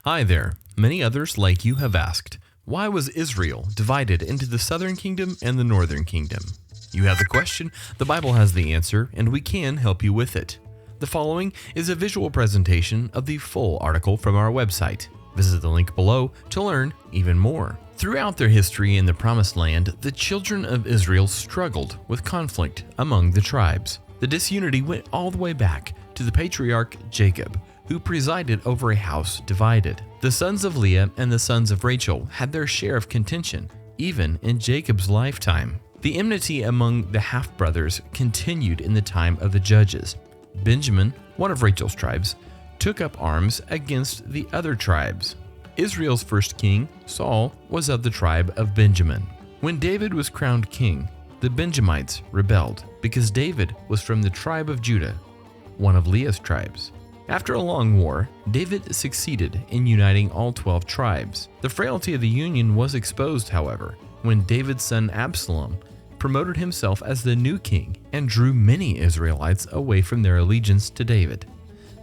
Hi there. Many others like you have asked, why was Israel divided into the southern kingdom and the northern kingdom? You have the question, the Bible has the answer, and we can help you with it. The following is a visual presentation of the full article from our website. Visit the link below to learn even more. Throughout their history in the Promised Land, the children of Israel struggled with conflict among the tribes. The disunity went all the way back to the patriarch Jacob, who presided over a house divided. The sons of Leah and the sons of Rachel had their share of contention, even in Jacob's lifetime. The enmity among the half-brothers continued in the time of the judges. Benjamin, one of Rachel's tribes, took up arms against the other tribes. Israel's first king, Saul, was of the tribe of Benjamin. When David was crowned king, the Benjamites rebelled because David was from the tribe of Judah, one of Leah's tribes. After a long war, David succeeded in uniting all 12 tribes. The frailty of the union was exposed, however, when David's son Absalom promoted himself as the new king and drew many Israelites away from their allegiance to David.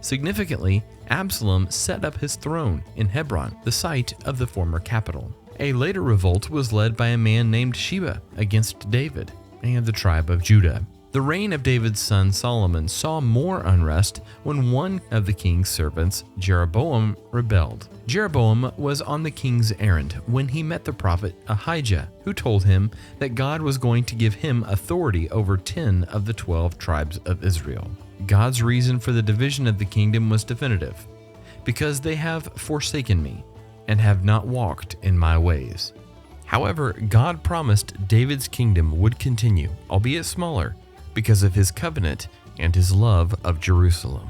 Significantly, Absalom set up his throne in Hebron, the site of the former capital. A later revolt was led by a man named Sheba against David and the tribe of Judah. The reign of David's son Solomon saw more unrest when one of the king's servants, Jeroboam, rebelled. Jeroboam was on the king's errand when he met the prophet Ahijah, who told him that God was going to give him authority over 10 of the 12 tribes of Israel. God's reason for the division of the kingdom was definitive: because they have forsaken me and have not walked in my ways. However, God promised David's kingdom would continue, albeit smaller, because of his covenant and his love of Jerusalem.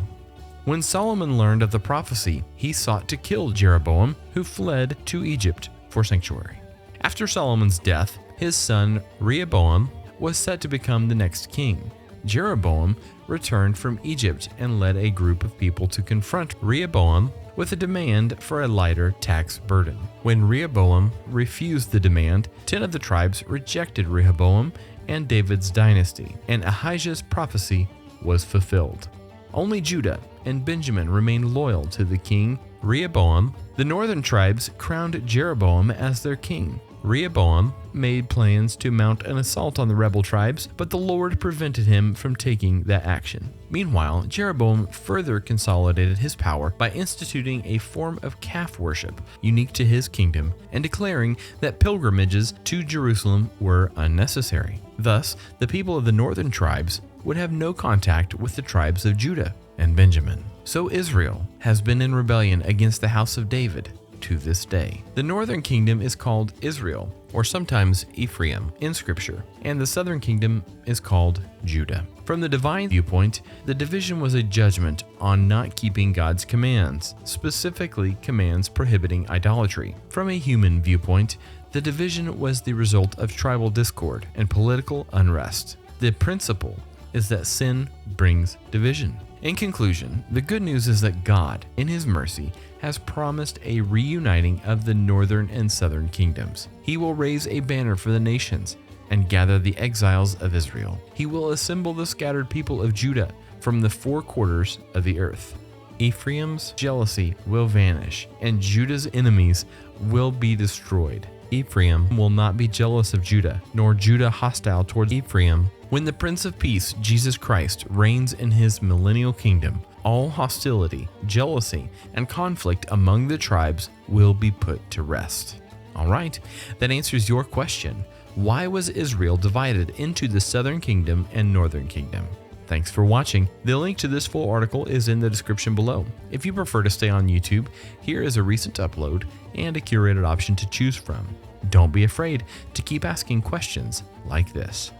When Solomon learned of the prophecy, he sought to kill Jeroboam, who fled to Egypt for sanctuary. After Solomon's death, his son Rehoboam was set to become the next king. Jeroboam returned from Egypt and led a group of people to confront Rehoboam with a demand for a lighter tax burden. When Rehoboam refused the demand, 10 of the tribes rejected Rehoboam and David's dynasty, and Ahijah's prophecy was fulfilled. Only Judah and Benjamin remained loyal to the king Rehoboam. The northern tribes crowned Jeroboam as their king. Rehoboam made plans to mount an assault on the rebel tribes, but the Lord prevented him from taking that action. Meanwhile, Jeroboam further consolidated his power by instituting a form of calf worship unique to his kingdom and declaring that pilgrimages to Jerusalem were unnecessary. Thus, the people of the northern tribes would have no contact with the tribes of Judah and Benjamin. So Israel has been in rebellion against the house of David to this day. The northern kingdom is called Israel, or sometimes Ephraim in scripture, and the southern kingdom is called Judah. From the divine viewpoint, the division was a judgment on not keeping God's commands, specifically commands prohibiting idolatry. From a human viewpoint, the division was the result of tribal discord and political unrest. The principle is that sin brings division. In conclusion, the good news is that God, in His mercy, has promised a reuniting of the northern and southern kingdoms. He will raise a banner for the nations and gather the exiles of Israel. He will assemble the scattered people of Judah from the four quarters of the earth. Ephraim's jealousy will vanish, and Judah's enemies will be destroyed. Ephraim will not be jealous of Judah, nor Judah hostile towards Ephraim. When the Prince of Peace, Jesus Christ, reigns in His millennial kingdom, all hostility, jealousy, and conflict among the tribes will be put to rest. All right, that answers your question. Why was Israel divided into the southern kingdom and northern kingdom? Thanks for watching. The link to this full article is in the description below. If you prefer to stay on YouTube, here is a recent upload and a curated option to choose from. Don't be afraid to keep asking questions like this.